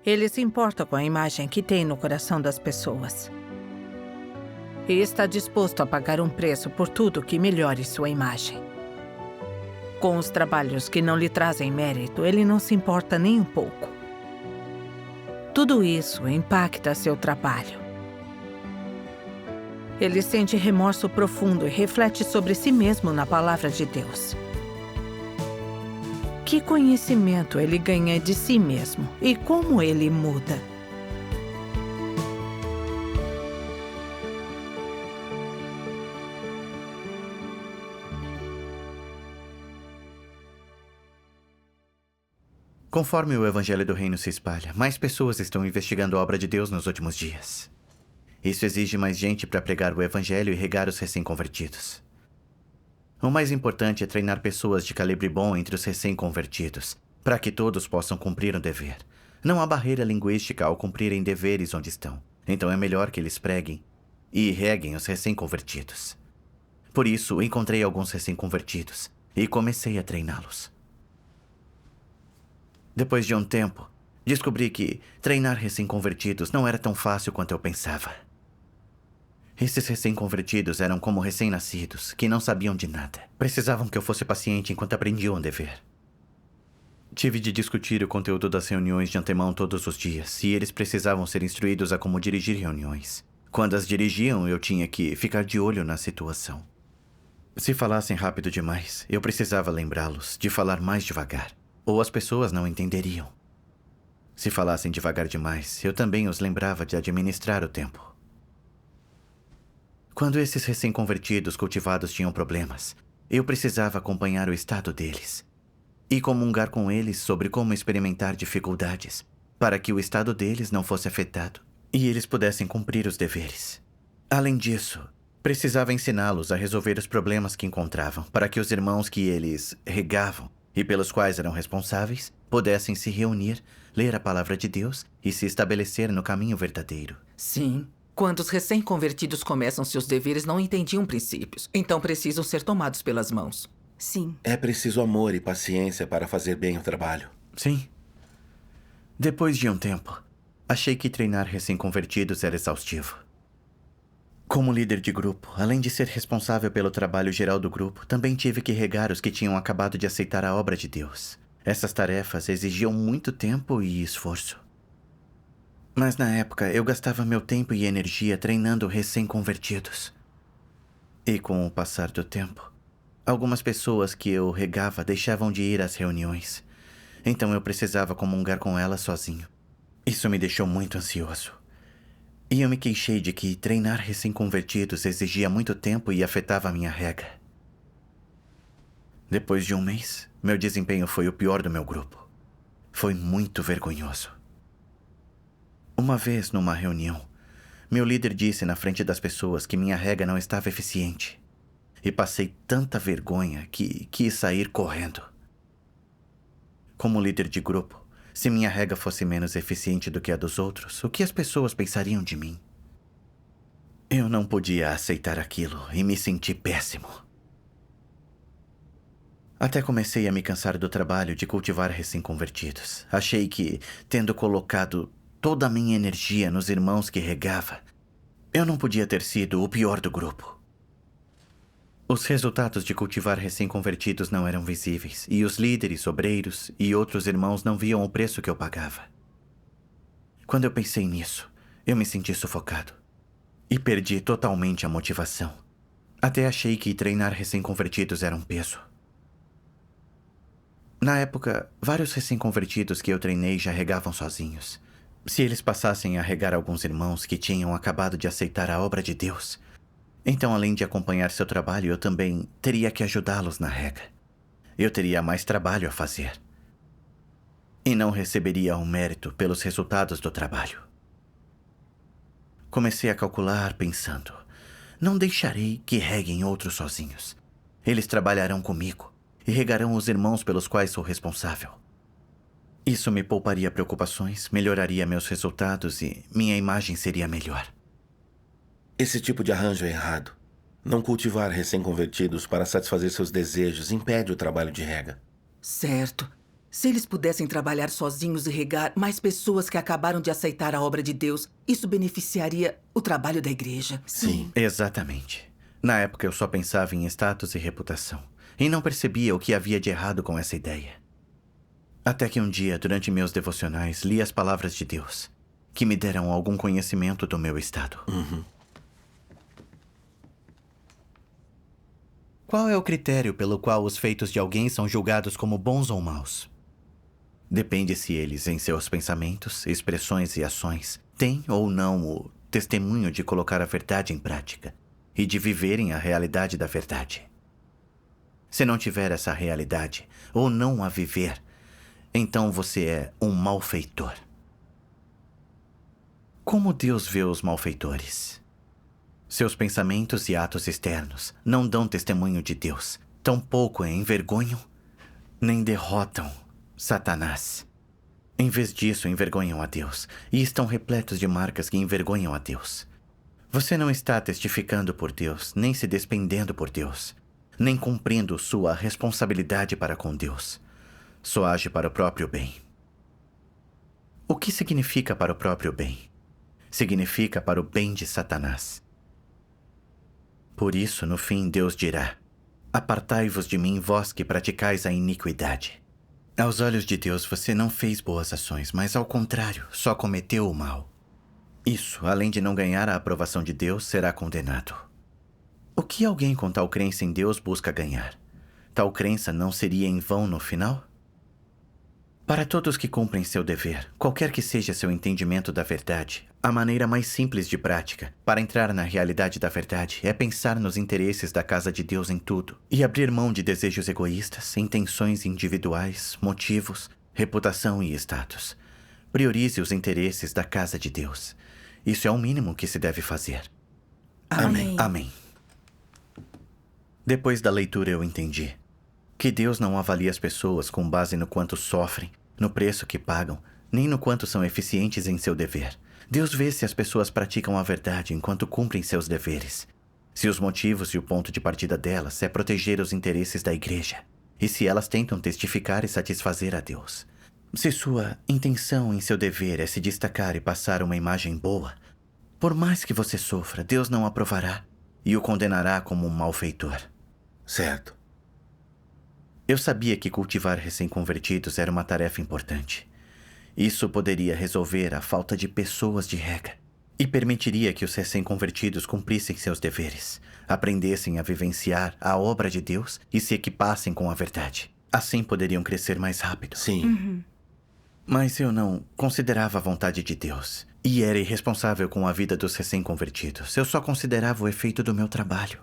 Ele se importa com a imagem que tem no coração das pessoas. E está disposto a pagar um preço por tudo que melhore sua imagem. Com os trabalhos que não lhe trazem mérito, ele não se importa nem um pouco. Tudo isso impacta seu trabalho. Ele sente remorso profundo e reflete sobre si mesmo na palavra de Deus. Que conhecimento ele ganha de si mesmo e como ele muda? Conforme o Evangelho do Reino se espalha, mais pessoas estão investigando a obra de Deus nos últimos dias. Isso exige mais gente para pregar o Evangelho e regar os recém-convertidos. O mais importante é treinar pessoas de calibre bom entre os recém-convertidos, para que todos possam cumprir um dever. Não há barreira linguística ao cumprirem deveres onde estão. Então é melhor que eles preguem e reguem os recém-convertidos. Por isso, encontrei alguns recém-convertidos e comecei a treiná-los. Depois de um tempo, descobri que treinar recém-convertidos não era tão fácil quanto eu pensava. Esses recém-convertidos eram como recém-nascidos, que não sabiam de nada. Precisavam que eu fosse paciente enquanto aprendiam um dever. Tive de discutir o conteúdo das reuniões de antemão todos os dias, e eles precisavam ser instruídos a como dirigir reuniões. Quando as dirigiam, eu tinha que ficar de olho na situação. Se falassem rápido demais, eu precisava lembrá-los de falar mais devagar, ou as pessoas não entenderiam. Se falassem devagar demais, eu também os lembrava de administrar o tempo. Quando esses recém-convertidos cultivados tinham problemas, eu precisava acompanhar o estado deles e comungar com eles sobre como experimentar dificuldades, para que o estado deles não fosse afetado e eles pudessem cumprir os deveres. Além disso, precisava ensiná-los a resolver os problemas que encontravam, para que os irmãos que eles regavam e pelos quais eram responsáveis pudessem se reunir, ler a palavra de Deus e se estabelecer no caminho verdadeiro. Sim. Quando os recém-convertidos começam seus deveres, não entendiam princípios. Então precisam ser tomados pelas mãos. Sim. É preciso amor e paciência para fazer bem o trabalho. Sim. Depois de um tempo, achei que treinar recém-convertidos era exaustivo. Como líder de grupo, além de ser responsável pelo trabalho geral do grupo, também tive que regar os que tinham acabado de aceitar a obra de Deus. Essas tarefas exigiam muito tempo e esforço. Mas na época, eu gastava meu tempo e energia treinando recém-convertidos. E com o passar do tempo, algumas pessoas que eu regava deixavam de ir às reuniões. Então eu precisava comungar com elas sozinho. Isso me deixou muito ansioso. E eu me queixei de que treinar recém-convertidos exigia muito tempo e afetava a minha rega. Depois de um mês, meu desempenho foi o pior do meu grupo. Foi muito vergonhoso. Uma vez, numa reunião, meu líder disse na frente das pessoas que minha rega não estava eficiente. E passei tanta vergonha que quis sair correndo. Como líder de grupo, se minha rega fosse menos eficiente do que a dos outros, o que as pessoas pensariam de mim? Eu não podia aceitar aquilo e me senti péssimo. Até comecei a me cansar do trabalho de cultivar recém-convertidos. Achei que, tendo colocado toda a minha energia nos irmãos que regava, eu não podia ter sido o pior do grupo. Os resultados de cultivar recém-convertidos não eram visíveis, e os líderes, obreiros e outros irmãos não viam o preço que eu pagava. Quando eu pensei nisso, eu me senti sufocado. E perdi totalmente a motivação. Até achei que treinar recém-convertidos era um peso. Na época, vários recém-convertidos que eu treinei já regavam sozinhos. Se eles passassem a regar alguns irmãos que tinham acabado de aceitar a obra de Deus, então, além de acompanhar seu trabalho, eu também teria que ajudá-los na rega. Eu teria mais trabalho a fazer. E não receberia o mérito pelos resultados do trabalho. Comecei a calcular pensando, não deixarei que reguem outros sozinhos. Eles trabalharão comigo e regarão os irmãos pelos quais sou responsável. Isso me pouparia preocupações, melhoraria meus resultados e minha imagem seria melhor. Esse tipo de arranjo é errado. Não cultivar recém-convertidos para satisfazer seus desejos impede o trabalho de rega. Certo. Se eles pudessem trabalhar sozinhos e regar mais pessoas que acabaram de aceitar a obra de Deus, isso beneficiaria o trabalho da igreja. Sim. Exatamente. Na época eu só pensava em status e reputação. E não percebia o que havia de errado com essa ideia. Até que um dia, durante meus devocionais, li as palavras de Deus, que me deram algum conhecimento do meu estado. Qual é o critério pelo qual os feitos de alguém são julgados como bons ou maus? Depende se eles, em seus pensamentos, expressões e ações, têm ou não o testemunho de colocar a verdade em prática e de viverem a realidade da verdade. Se não tiver essa realidade, ou não a viver, então você é um malfeitor. Como Deus vê os malfeitores? Seus pensamentos e atos externos não dão testemunho de Deus, tampouco envergonham, nem derrotam Satanás. Em vez disso, envergonham a Deus, e estão repletos de marcas que envergonham a Deus. Você não está testificando por Deus, nem se despendendo por Deus, nem cumprindo sua responsabilidade para com Deus. Só age para o próprio bem. O que significa para o próprio bem? Significa para o bem de Satanás. Por isso, no fim, Deus dirá: apartai-vos de mim, vós que praticais a iniquidade. Aos olhos de Deus, você não fez boas ações, mas ao contrário, só cometeu o mal. Isso, além de não ganhar a aprovação de Deus, será condenado. O que alguém com tal crença em Deus busca ganhar? Tal crença não seria em vão no final? Para todos que cumprem seu dever, qualquer que seja seu entendimento da verdade, a maneira mais simples de prática para entrar na realidade da verdade é pensar nos interesses da casa de Deus em tudo e abrir mão de desejos egoístas, intenções individuais, motivos, reputação e status. Priorize os interesses da casa de Deus. Isso é o mínimo que se deve fazer. Amém. Amém. Depois da leitura eu entendi que Deus não avalia as pessoas com base no quanto sofrem, no preço que pagam, nem no quanto são eficientes em seu dever. Deus vê se as pessoas praticam a verdade enquanto cumprem seus deveres. Se os motivos e o ponto de partida delas é proteger os interesses da igreja. E se elas tentam testificar e satisfazer a Deus. Se sua intenção em seu dever é se destacar e passar uma imagem boa, por mais que você sofra, Deus não aprovará e o condenará como um malfeitor. Certo. Eu sabia que cultivar recém-convertidos era uma tarefa importante. Isso poderia resolver a falta de pessoas de rega e permitiria que os recém-convertidos cumprissem seus deveres, aprendessem a vivenciar a obra de Deus e se equipassem com a verdade. Assim poderiam crescer mais rápido. Sim. Mas eu não considerava a vontade de Deus e era irresponsável com a vida dos recém-convertidos. Eu só considerava o efeito do meu trabalho,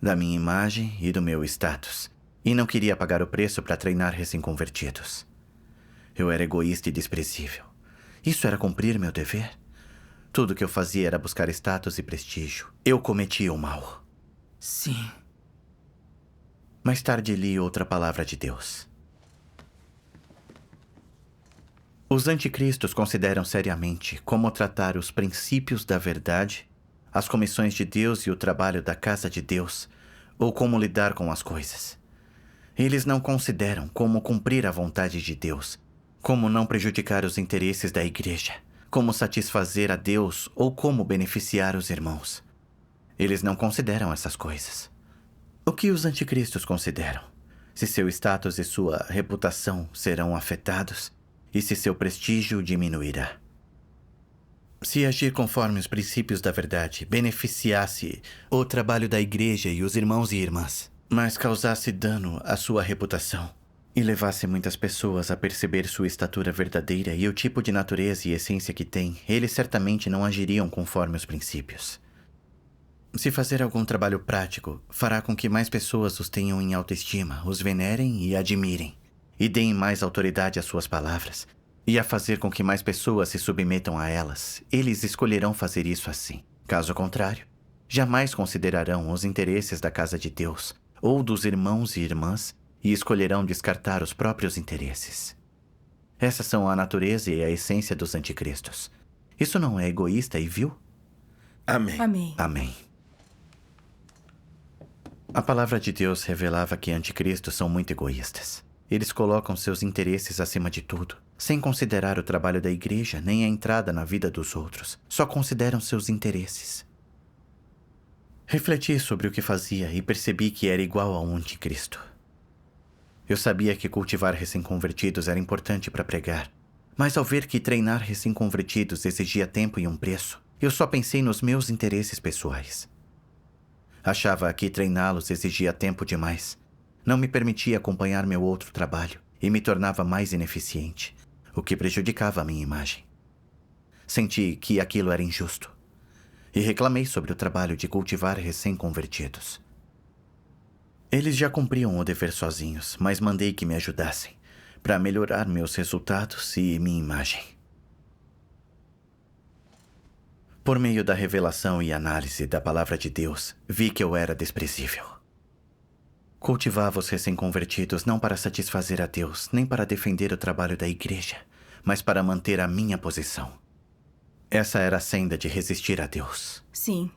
da minha imagem e do meu status. E não queria pagar o preço para treinar recém-convertidos. Eu era egoísta e desprezível. Isso era cumprir meu dever? Tudo que eu fazia era buscar status e prestígio. Eu cometia o mal. Sim. Mais tarde li outra palavra de Deus. Os anticristos consideram seriamente como tratar os princípios da verdade, as comissões de Deus e o trabalho da casa de Deus, ou como lidar com as coisas. Eles não consideram como cumprir a vontade de Deus, como não prejudicar os interesses da igreja, como satisfazer a Deus ou como beneficiar os irmãos. Eles não consideram essas coisas. O que os anticristos consideram? Se seu status e sua reputação serão afetados e se seu prestígio diminuirá. Se agir conforme os princípios da verdade beneficiasse o trabalho da igreja e os irmãos e irmãs, mas causasse dano à sua reputação e levasse muitas pessoas a perceber sua estatura verdadeira e o tipo de natureza e essência que tem, eles certamente não agiriam conforme os princípios. Se fazer algum trabalho prático, fará com que mais pessoas os tenham em autoestima, os venerem e admirem, e deem mais autoridade às suas palavras, e a fazer com que mais pessoas se submetam a elas, eles escolherão fazer isso assim. Caso contrário, jamais considerarão os interesses da casa de Deus ou dos irmãos e irmãs e escolherão descartar os próprios interesses. Essas são a natureza e a essência dos anticristos. Isso não é egoísta e vil? Amém. Amém. Amém. A palavra de Deus revelava que anticristos são muito egoístas. Eles colocam seus interesses acima de tudo, sem considerar o trabalho da igreja nem a entrada na vida dos outros. Só consideram seus interesses. Refleti sobre o que fazia e percebi que era igual ao anticristo. Eu sabia que cultivar recém-convertidos era importante para pregar, mas ao ver que treinar recém-convertidos exigia tempo e um preço, eu só pensei nos meus interesses pessoais. Achava que treiná-los exigia tempo demais. Não me permitia acompanhar meu outro trabalho e me tornava mais ineficiente, o que prejudicava a minha imagem. Senti que aquilo era injusto e reclamei sobre o trabalho de cultivar recém-convertidos. Eles já cumpriam o dever sozinhos, mas mandei que me ajudassem para melhorar meus resultados e minha imagem. Por meio da revelação e análise da palavra de Deus, vi que eu era desprezível. Cultivava os recém-convertidos não para satisfazer a Deus, nem para defender o trabalho da igreja, mas para manter a minha posição. Essa era a senda de resistir a Deus. Sim.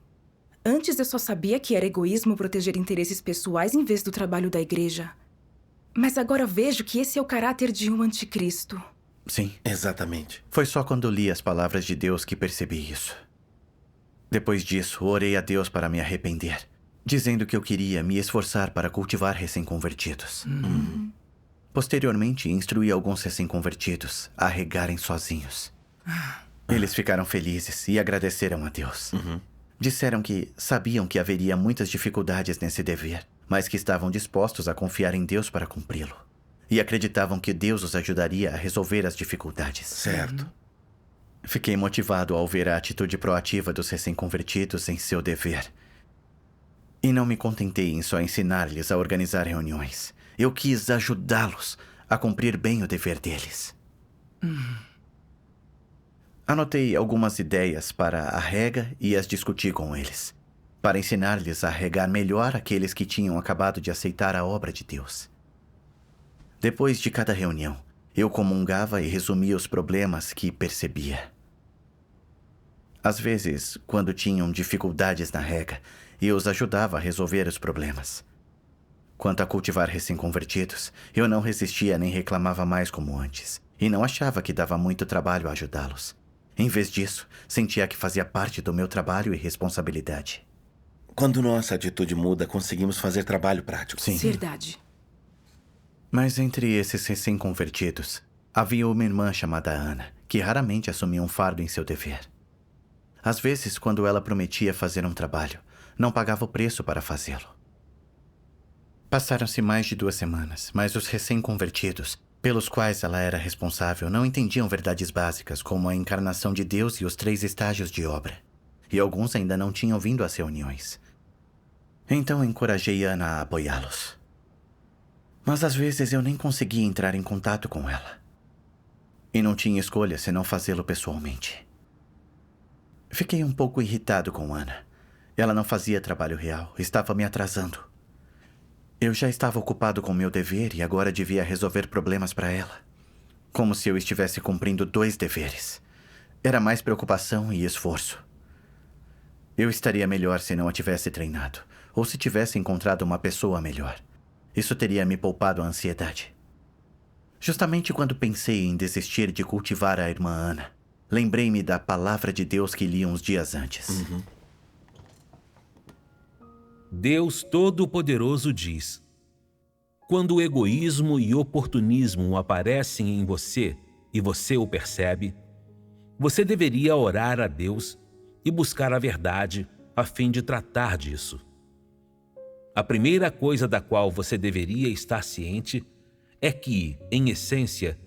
Antes eu só sabia que era egoísmo proteger interesses pessoais em vez do trabalho da igreja. Mas agora vejo que esse é o caráter de um anticristo. Sim. Exatamente. Foi só quando li as palavras de Deus que percebi isso. Depois disso, orei a Deus para me arrepender, dizendo que eu queria me esforçar para cultivar recém-convertidos. Posteriormente, instruí alguns recém-convertidos a regarem sozinhos. Eles ficaram felizes e agradeceram a Deus. Disseram que sabiam que haveria muitas dificuldades nesse dever, mas que estavam dispostos a confiar em Deus para cumpri-lo. E acreditavam que Deus os ajudaria a resolver as dificuldades. Certo. Fiquei motivado ao ver a atitude proativa dos recém-convertidos em seu dever. E não me contentei em só ensinar-lhes a organizar reuniões. Eu quis ajudá-los a cumprir bem o dever deles. Anotei algumas ideias para a rega e as discuti com eles, para ensinar-lhes a regar melhor aqueles que tinham acabado de aceitar a obra de Deus. Depois de cada reunião, eu comungava e resumia os problemas que percebia. Às vezes, quando tinham dificuldades na rega, eu os ajudava a resolver os problemas. Quanto a cultivar recém-convertidos, eu não resistia nem reclamava mais como antes, e não achava que dava muito trabalho ajudá-los. Em vez disso, sentia que fazia parte do meu trabalho e responsabilidade. Quando nossa atitude muda, conseguimos fazer trabalho prático. Sim. Verdade. Mas entre esses recém-convertidos, havia uma irmã chamada Ana, que raramente assumia um fardo em seu dever. Às vezes, quando ela prometia fazer um trabalho, não pagava o preço para fazê-lo. Passaram-se mais de 2 semanas, mas os recém-convertidos, pelos quais ela era responsável, não entendiam verdades básicas como a encarnação de Deus e os 3 estágios de obra. E alguns ainda não tinham vindo às reuniões. Então encorajei Ana a apoiá-los. Mas às vezes eu nem conseguia entrar em contato com ela. E não tinha escolha senão fazê-lo pessoalmente. Fiquei um pouco irritado com Ana. Ela não fazia trabalho real, estava me atrasando. Eu já estava ocupado com meu dever e agora devia resolver problemas para ela. Como se eu estivesse cumprindo 2 deveres. Era mais preocupação e esforço. Eu estaria melhor se não a tivesse treinado, ou se tivesse encontrado uma pessoa melhor. Isso teria me poupado a ansiedade. Justamente quando pensei em desistir de cultivar a irmã Ana, lembrei-me da palavra de Deus que li uns dias antes. Deus Todo-Poderoso diz: quando o egoísmo e oportunismo aparecem em você e você o percebe, você deveria orar a Deus e buscar a verdade a fim de tratar disso. A primeira coisa da qual você deveria estar ciente é que, em essência,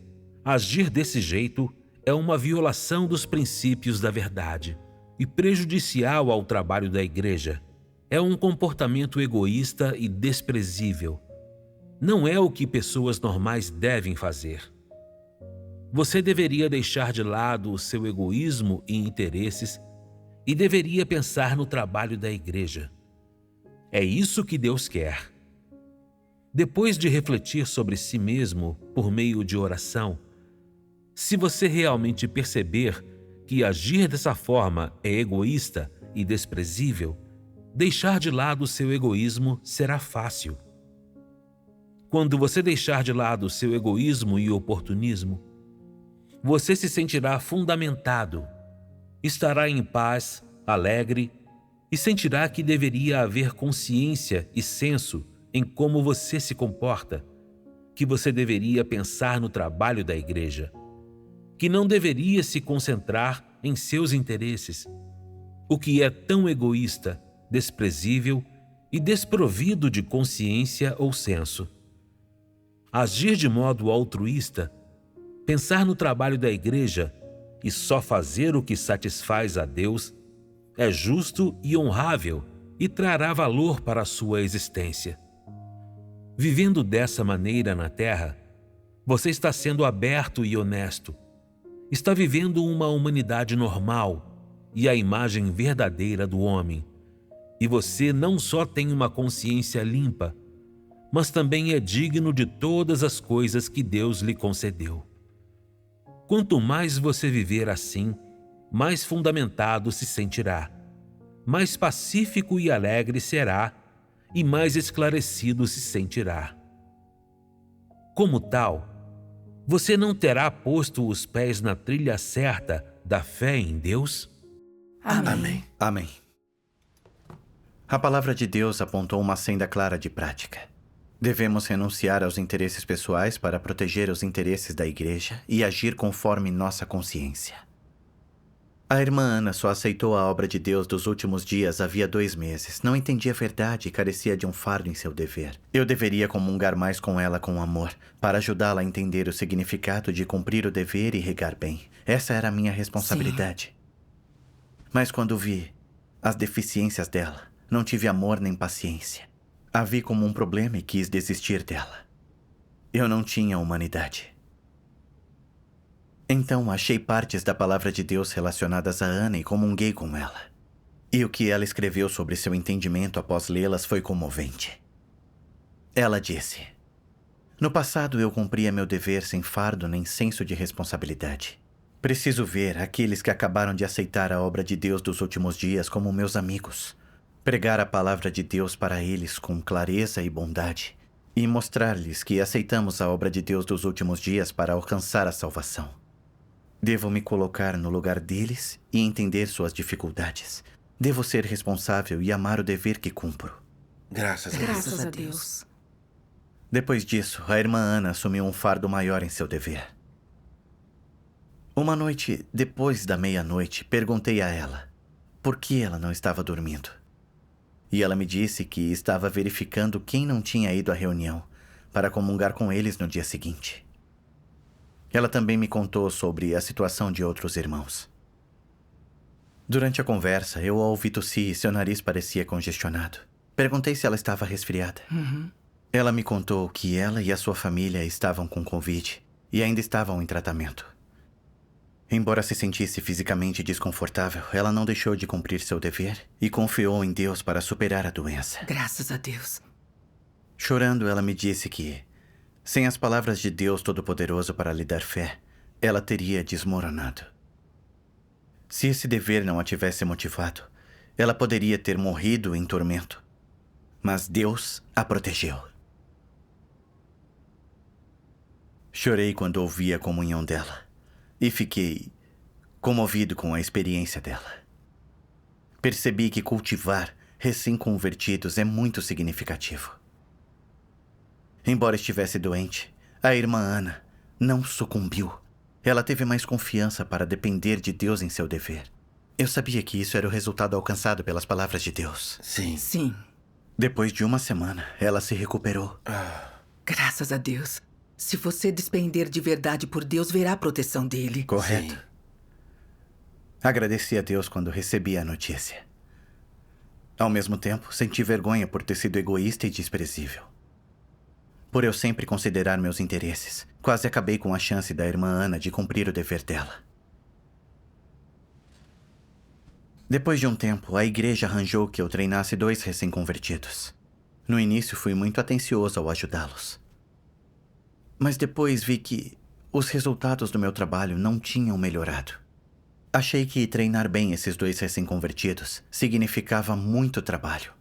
agir desse jeito é uma violação dos princípios da verdade e prejudicial ao trabalho da igreja. É um comportamento egoísta e desprezível. Não é o que pessoas normais devem fazer. Você deveria deixar de lado o seu egoísmo e interesses e deveria pensar no trabalho da igreja. É isso que Deus quer. Depois de refletir sobre si mesmo por meio de oração, se você realmente perceber que agir dessa forma é egoísta e desprezível, deixar de lado o seu egoísmo será fácil. Quando você deixar de lado seu egoísmo e oportunismo, você se sentirá fundamentado, estará em paz, alegre e sentirá que deveria haver consciência e senso em como você se comporta, que você deveria pensar no trabalho da igreja, que não deveria se concentrar em seus interesses, o que é tão egoísta, desprezível e desprovido de consciência ou senso. Agir de modo altruísta, pensar no trabalho da igreja e só fazer o que satisfaz a Deus é justo e honrável e trará valor para a sua existência. Vivendo dessa maneira na Terra, você está sendo aberto e honesto. Está vivendo uma humanidade normal e a imagem verdadeira do homem. E você não só tem uma consciência limpa, mas também é digno de todas as coisas que Deus lhe concedeu. Quanto mais você viver assim, mais fundamentado se sentirá, mais pacífico e alegre será e mais esclarecido se sentirá. Como tal, você não terá posto os pés na trilha certa da fé em Deus? Amém. Amém. A palavra de Deus apontou uma senda clara de prática. Devemos renunciar aos interesses pessoais para proteger os interesses da igreja e agir conforme nossa consciência. A irmã Ana só aceitou a obra de Deus dos últimos dias havia 2 meses. Não entendia a verdade e carecia de um fardo em seu dever. Eu deveria comungar mais com ela com amor, para ajudá-la a entender o significado de cumprir o dever e regar bem. Essa era a minha responsabilidade. Mas quando vi as deficiências dela, não tive amor nem paciência. A vi como um problema e quis desistir dela. Eu não tinha humanidade. Então achei partes da palavra de Deus relacionadas a Ana e comunguei com ela. E o que ela escreveu sobre seu entendimento após lê-las foi comovente. Ela disse: "No passado eu cumpria meu dever sem fardo nem senso de responsabilidade. Preciso ver aqueles que acabaram de aceitar a obra de Deus dos últimos dias como meus amigos. Pregar a palavra de Deus para eles com clareza e bondade e mostrar-lhes que aceitamos a obra de Deus dos últimos dias para alcançar a salvação. Devo me colocar no lugar deles e entender suas dificuldades. Devo ser responsável e amar o dever que cumpro." Graças a Deus. Graças a Deus. Depois disso, a irmã Ana assumiu um fardo maior em seu dever. Uma noite, depois da meia-noite, perguntei a ela por que ela não estava dormindo. E ela me disse que estava verificando quem não tinha ido à reunião para comungar com eles no dia seguinte. Ela também me contou sobre a situação de outros irmãos. Durante a conversa, eu a ouvi tossir e seu nariz parecia congestionado. Perguntei se ela estava resfriada. Ela me contou que ela e a sua família estavam com Covid e ainda estavam em tratamento. Embora se sentisse fisicamente desconfortável, ela não deixou de cumprir seu dever e confiou em Deus para superar a doença. Graças a Deus. Chorando, ela me disse que, sem as palavras de Deus Todo-Poderoso para lhe dar fé, ela teria desmoronado. Se esse dever não a tivesse motivado, ela poderia ter morrido em tormento. Mas Deus a protegeu. Chorei quando ouvi a comunhão dela. E fiquei comovido com a experiência dela. Percebi que cultivar recém-convertidos é muito significativo. Embora estivesse doente, a irmã Ana não sucumbiu. Ela teve mais confiança para depender de Deus em seu dever. Eu sabia que isso era o resultado alcançado pelas palavras de Deus. Sim. Sim. Depois de 1 semana, ela se recuperou. Graças a Deus. Se você despender de verdade por Deus, verá a proteção dele. Correto. Sim. Agradeci a Deus quando recebi a notícia. Ao mesmo tempo, senti vergonha por ter sido egoísta e desprezível. Por eu sempre considerar meus interesses, quase acabei com a chance da irmã Ana de cumprir o dever dela. Depois de um tempo, a igreja arranjou que eu treinasse 2 recém-convertidos. No início, fui muito atencioso ao ajudá-los. Mas depois vi que os resultados do meu trabalho não tinham melhorado. Achei que treinar bem esses 2 recém-convertidos significava muito trabalho,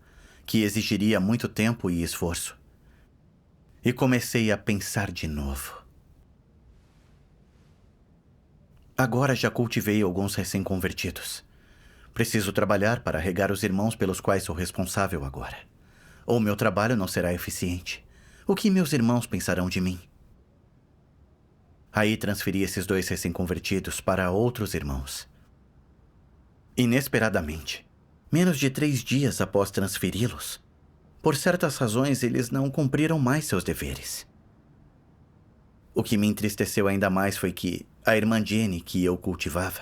que exigiria muito tempo e esforço. e comecei a pensar de novo. Agora já cultivei alguns recém-convertidos. Preciso trabalhar para regar os irmãos pelos quais sou responsável agora. Ou meu trabalho não será eficiente. O que meus irmãos pensarão de mim? Aí transferi esses 2 recém-convertidos para outros irmãos. Inesperadamente, menos de 3 dias após transferi-los, por certas razões eles não cumpriram mais seus deveres. O que me entristeceu ainda mais foi que a irmã Jenny, que eu cultivava,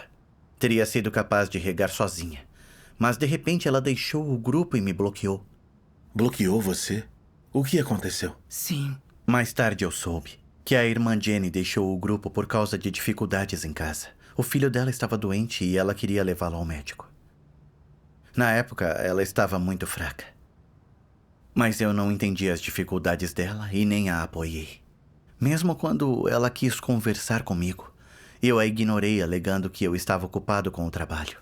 teria sido capaz de regar sozinha. Mas de repente ela deixou o grupo e me bloqueou. Bloqueou você? O que aconteceu? Sim. Mais tarde eu soube que a irmã Jenny deixou o grupo por causa de dificuldades em casa. O filho dela estava doente e ela queria levá-lo ao médico. Na época, ela estava muito fraca. Mas eu não entendi as dificuldades dela e nem a apoiei. Mesmo quando ela quis conversar comigo, eu a ignorei alegando que eu estava ocupado com o trabalho.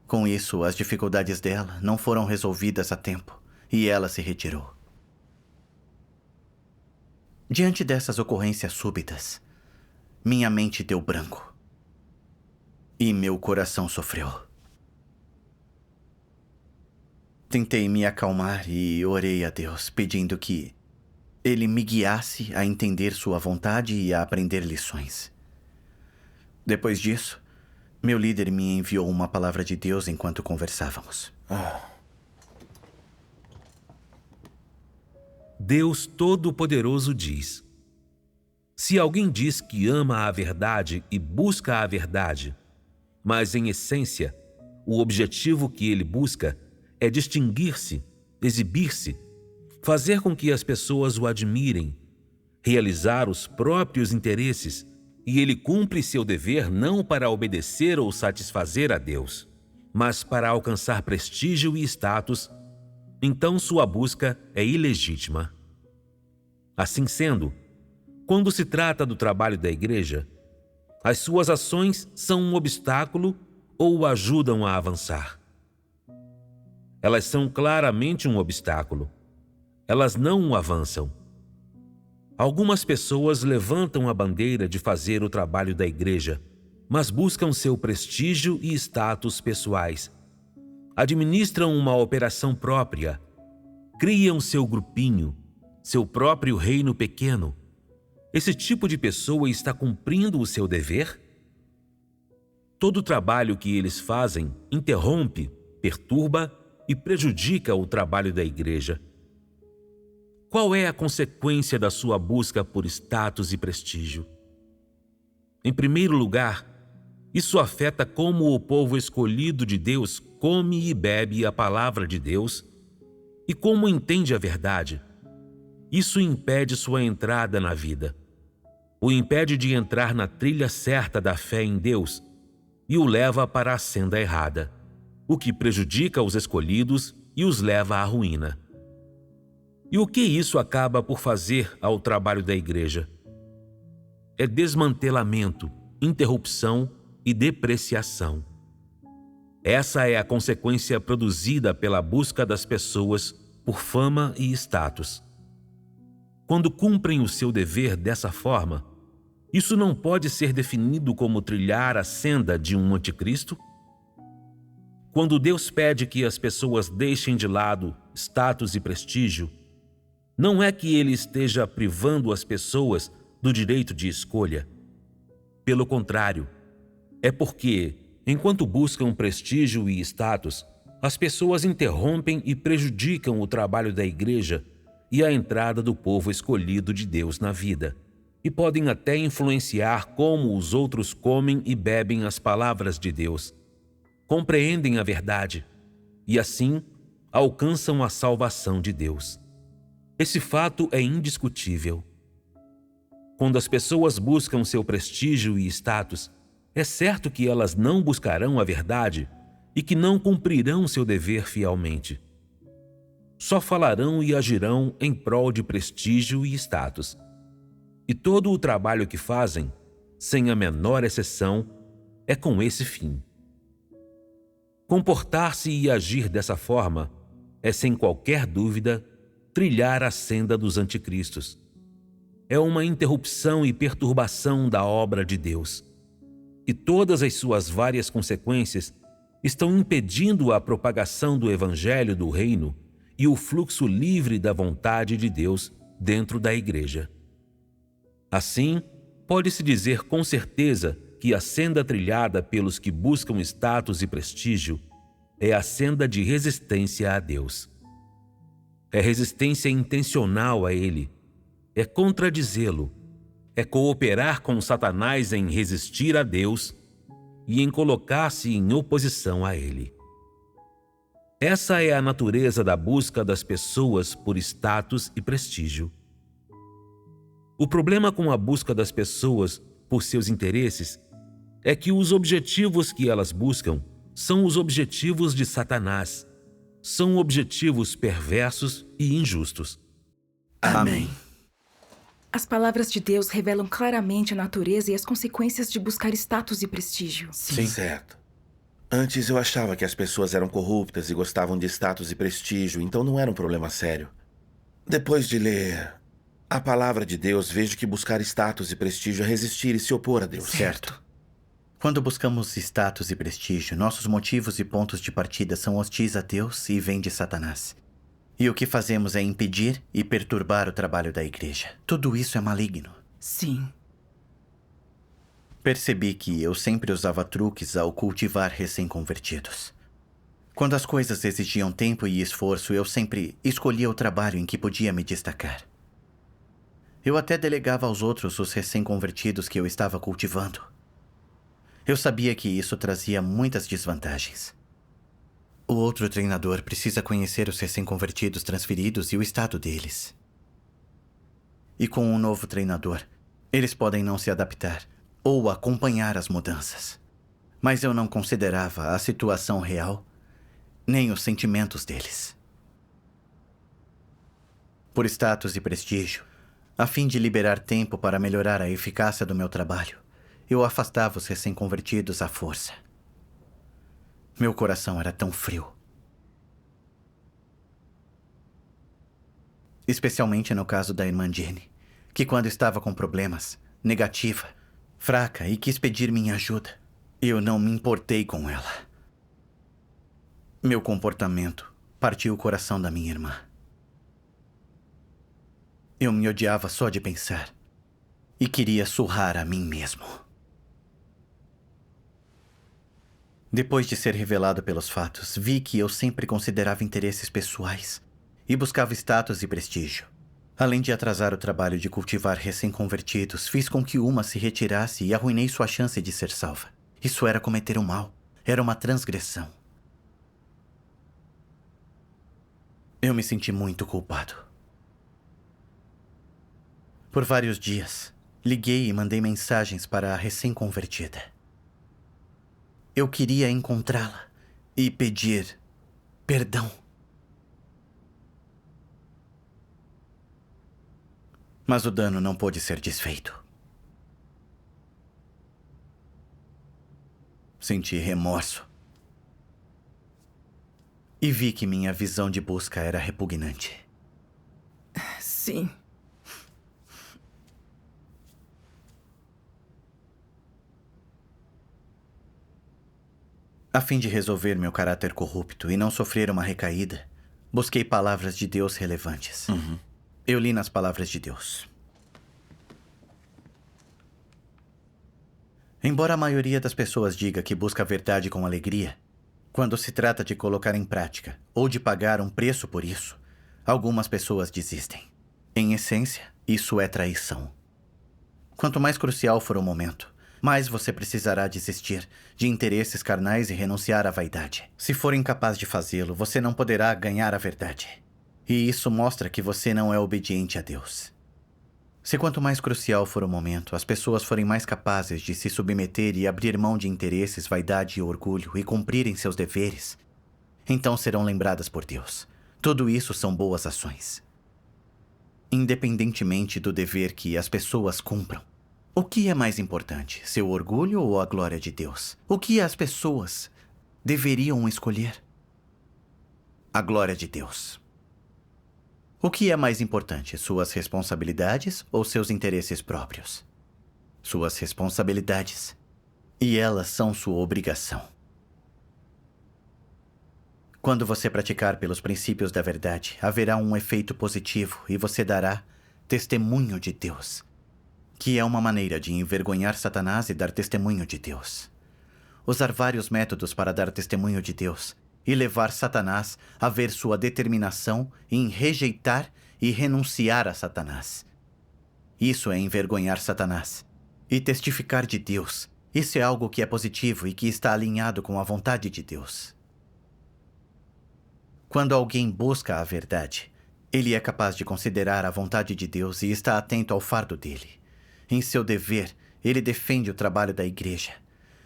Com isso, as dificuldades dela não foram resolvidas a tempo e ela se retirou. Diante dessas ocorrências súbitas, minha mente deu branco e meu coração sofreu. Tentei me acalmar e orei a Deus, pedindo que Ele me guiasse a entender sua vontade e a aprender lições. Depois disso, meu líder me enviou uma palavra de Deus enquanto conversávamos. Deus Todo-Poderoso diz: se alguém diz que ama a verdade e busca a verdade, mas em essência, o objetivo que ele busca é distinguir-se, exibir-se, fazer com que as pessoas o admirem, realizar os próprios interesses, e ele cumpre seu dever não para obedecer ou satisfazer a Deus, mas para alcançar prestígio e status, então sua busca é ilegítima. Assim sendo, quando se trata do trabalho da igreja, as suas ações são um obstáculo ou o ajudam a avançar. Elas são claramente um obstáculo. Elas não o avançam. Algumas pessoas levantam a bandeira de fazer o trabalho da igreja, mas buscam seu prestígio e status pessoais. Administram uma operação própria, criam seu grupinho, seu próprio reino pequeno. Esse tipo de pessoa está cumprindo o seu dever? Todo o trabalho que eles fazem interrompe, perturba e prejudica o trabalho da igreja. Qual é a consequência da sua busca por status e prestígio? Em primeiro lugar, isso afeta como o povo escolhido de Deus come e bebe a palavra de Deus e como entende a verdade. Isso impede sua entrada na vida. O impede de entrar na trilha certa da fé em Deus e o leva para a senda errada, o que prejudica os escolhidos e os leva à ruína. E o que isso acaba por fazer ao trabalho da igreja? É desmantelamento, interrupção e depreciação. Essa é a consequência produzida pela busca das pessoas por fama e status. Quando cumprem o seu dever dessa forma, isso não pode ser definido como trilhar a senda de um anticristo? Quando Deus pede que as pessoas deixem de lado status e prestígio, não é que ele esteja privando as pessoas do direito de escolha. Pelo contrário, é porque, enquanto buscam prestígio e status, as pessoas interrompem e prejudicam o trabalho da igreja e a entrada do povo escolhido de Deus na vida, e podem até influenciar como os outros comem e bebem as palavras de Deus, compreendem a verdade e, assim, alcançam a salvação de Deus. Esse fato é indiscutível. Quando as pessoas buscam seu prestígio e status, é certo que elas não buscarão a verdade e que não cumprirão seu dever fielmente. Só falarão e agirão em prol de prestígio e status. E todo o trabalho que fazem, sem a menor exceção, é com esse fim. Comportar-se e agir dessa forma é, sem qualquer dúvida, trilhar a senda dos anticristos. É uma interrupção e perturbação da obra de Deus. E todas as suas várias consequências estão impedindo a propagação do evangelho do reino e o fluxo livre da vontade de Deus dentro da igreja. Assim, pode-se dizer com certeza que a senda trilhada pelos que buscam status e prestígio é a senda de resistência a Deus. É resistência intencional a Ele, é contradizê-lo, é cooperar com Satanás em resistir a Deus e em colocar-se em oposição a Ele. Essa é a natureza da busca das pessoas por status e prestígio. O problema com a busca das pessoas por seus interesses é que os objetivos que elas buscam são os objetivos de Satanás. São objetivos perversos e injustos. Amém. As palavras de Deus revelam claramente a natureza e as consequências de buscar status e prestígio. Sim. Certo. Antes eu achava que as pessoas eram corruptas e gostavam de status e prestígio, então não era um problema sério. Depois de ler a palavra de Deus, vejo que buscar status e prestígio é resistir e se opor a Deus. Certo. Quando buscamos status e prestígio, nossos motivos e pontos de partida são hostis a Deus e vêm de Satanás. E o que fazemos é impedir e perturbar o trabalho da igreja. Tudo isso é maligno. Sim. Percebi que eu sempre usava truques ao cultivar recém-convertidos. Quando as coisas exigiam tempo e esforço, eu sempre escolhia o trabalho em que podia me destacar. Eu até delegava aos outros os recém-convertidos que eu estava cultivando. Eu sabia que isso trazia muitas desvantagens. O outro treinador precisa conhecer os recém-convertidos transferidos e o estado deles. E com um novo treinador, eles podem não se adaptar ou acompanhar as mudanças. Mas eu não considerava a situação real, nem os sentimentos deles. Por status e prestígio, a fim de liberar tempo para melhorar a eficácia do meu trabalho, eu afastava os recém-convertidos à força. Meu coração era tão frio. Especialmente no caso da irmã Jenny, que quando estava com problemas, negativa, fraca e quis pedir minha ajuda, eu não me importei com ela. Meu comportamento partiu o coração da minha irmã. Eu me odiava só de pensar e queria surrar a mim mesmo. Depois de ser revelado pelos fatos, vi que eu sempre considerava interesses pessoais e buscava status e prestígio. Além de atrasar o trabalho de cultivar recém-convertidos, fiz com que uma se retirasse e arruinei sua chance de ser salva. Isso era cometer o mal. Era uma transgressão. Eu me senti muito culpado. Por vários dias, liguei e mandei mensagens para a recém-convertida. Eu queria encontrá-la e pedir perdão. Mas o dano não pôde ser desfeito. Senti remorso. E vi que minha visão de busca era repugnante. Sim. A fim de resolver meu caráter corrupto e não sofrer uma recaída, busquei palavras de Deus relevantes. Eu li nas palavras de Deus. Embora a maioria das pessoas diga que busca a verdade com alegria, quando se trata de colocar em prática ou de pagar um preço por isso, algumas pessoas desistem. Em essência, isso é traição. Quanto mais crucial for o momento, mais você precisará desistir de interesses carnais e renunciar à vaidade. Se for incapaz de fazê-lo, você não poderá ganhar a verdade. E isso mostra que você não é obediente a Deus. Se quanto mais crucial for o momento, as pessoas forem mais capazes de se submeter e abrir mão de interesses, vaidade e orgulho e cumprirem seus deveres, então serão lembradas por Deus. Tudo isso são boas ações. Independentemente do dever que as pessoas cumpram, o que é mais importante, seu orgulho ou a glória de Deus? O que as pessoas deveriam escolher? A glória de Deus. O que é mais importante, suas responsabilidades ou seus interesses próprios? Suas responsabilidades. E elas são sua obrigação. Quando você praticar pelos princípios da verdade, haverá um efeito positivo e você dará testemunho de Deus, que é uma maneira de envergonhar Satanás e dar testemunho de Deus. Usar vários métodos para dar testemunho de Deus e levar Satanás a ver sua determinação em rejeitar e renunciar a Satanás. Isso é envergonhar Satanás. E testificar de Deus. Isso é algo que é positivo e que está alinhado com a vontade de Deus. Quando alguém busca a verdade, ele é capaz de considerar a vontade de Deus e está atento ao fardo dele. Em seu dever, ele defende o trabalho da igreja.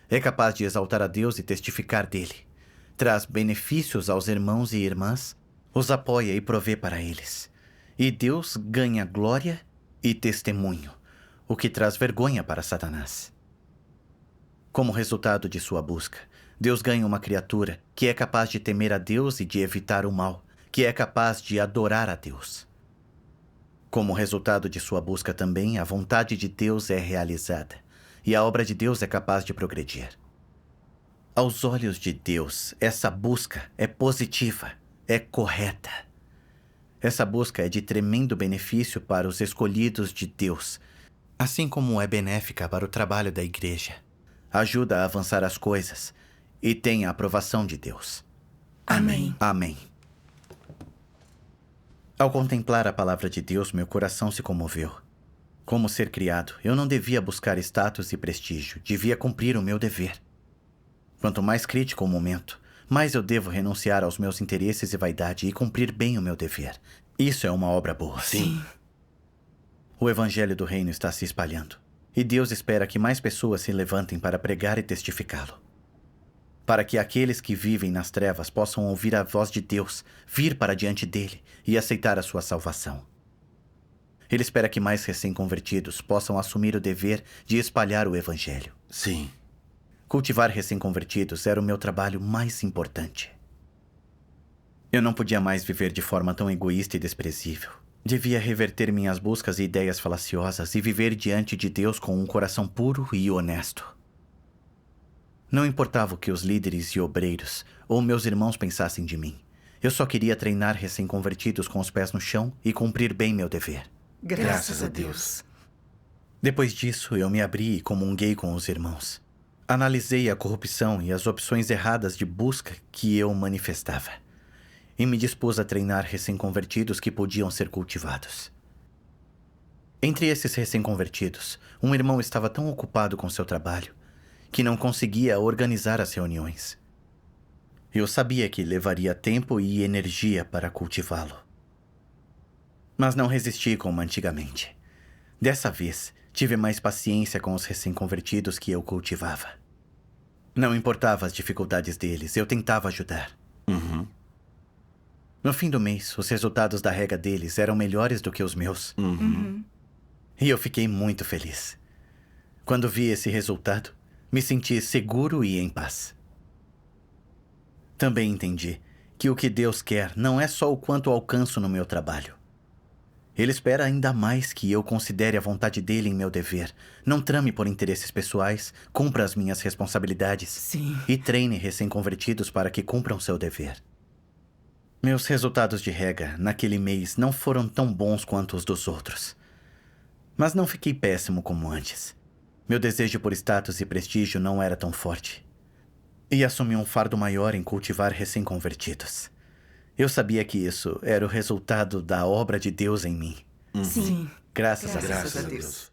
É capaz de exaltar a Deus e testificar dele. Traz benefícios aos irmãos e irmãs, os apoia e provê para eles. E Deus ganha glória e testemunho, o que traz vergonha para Satanás. Como resultado de sua busca, Deus ganha uma criatura que é capaz de temer a Deus e de evitar o mal, que é capaz de adorar a Deus. Como resultado de sua busca também, a vontade de Deus é realizada, e a obra de Deus é capaz de progredir. Aos olhos de Deus, essa busca é positiva, é correta. Essa busca é de tremendo benefício para os escolhidos de Deus, assim como é benéfica para o trabalho da igreja. Ajuda a avançar as coisas e tem a aprovação de Deus. Amém. Amém. Ao contemplar a palavra de Deus, meu coração se comoveu. Como ser criado, eu não devia buscar status e prestígio, devia cumprir o meu dever. Quanto mais crítico o momento, mais eu devo renunciar aos meus interesses e vaidade e cumprir bem o meu dever. Isso é uma obra boa. Sim. O evangelho do reino está se espalhando, e Deus espera que mais pessoas se levantem para pregar e testificá-lo. Para que aqueles que vivem nas trevas possam ouvir a voz de Deus, vir para diante dele e aceitar a sua salvação. Ele espera que mais recém-convertidos possam assumir o dever de espalhar o evangelho. Sim. Cultivar recém-convertidos era o meu trabalho mais importante. Eu não podia mais viver de forma tão egoísta e desprezível. Devia reverter minhas buscas e ideias falaciosas e viver diante de Deus com um coração puro e honesto. Não importava o que os líderes e obreiros ou meus irmãos pensassem de mim. Eu só queria treinar recém-convertidos com os pés no chão e cumprir bem meu dever. Graças a Deus. Depois disso, eu me abri e comunguei com os irmãos. Analisei a corrupção e as opções erradas de busca que eu manifestava. E me dispus a treinar recém-convertidos que podiam ser cultivados. Entre esses recém-convertidos, um irmão estava tão ocupado com seu trabalho que não conseguia organizar as reuniões. Eu sabia que levaria tempo e energia para cultivá-lo. Mas não resisti como antigamente. Dessa vez, tive mais paciência com os recém-convertidos que eu cultivava. Não importava as dificuldades deles, eu tentava ajudar. Uhum. No fim do mês, os resultados da rega deles eram melhores do que os meus. Uhum. E eu fiquei muito feliz. Quando vi esse resultado, me senti seguro e em paz. Também entendi que o que Deus quer não é só o quanto alcanço no meu trabalho. Ele espera ainda mais que eu considere a vontade dele em meu dever, não trame por interesses pessoais, cumpra as minhas responsabilidades Sim. e treine recém-convertidos para que cumpram seu dever. Meus resultados de rega naquele mês não foram tão bons quanto os dos outros. Mas não fiquei péssimo como antes. Meu desejo por status e prestígio não era tão forte. E assumi um fardo maior em cultivar recém-convertidos. Eu sabia que isso era o resultado da obra de Deus em mim. Sim. Graças a Deus. Graças a Deus.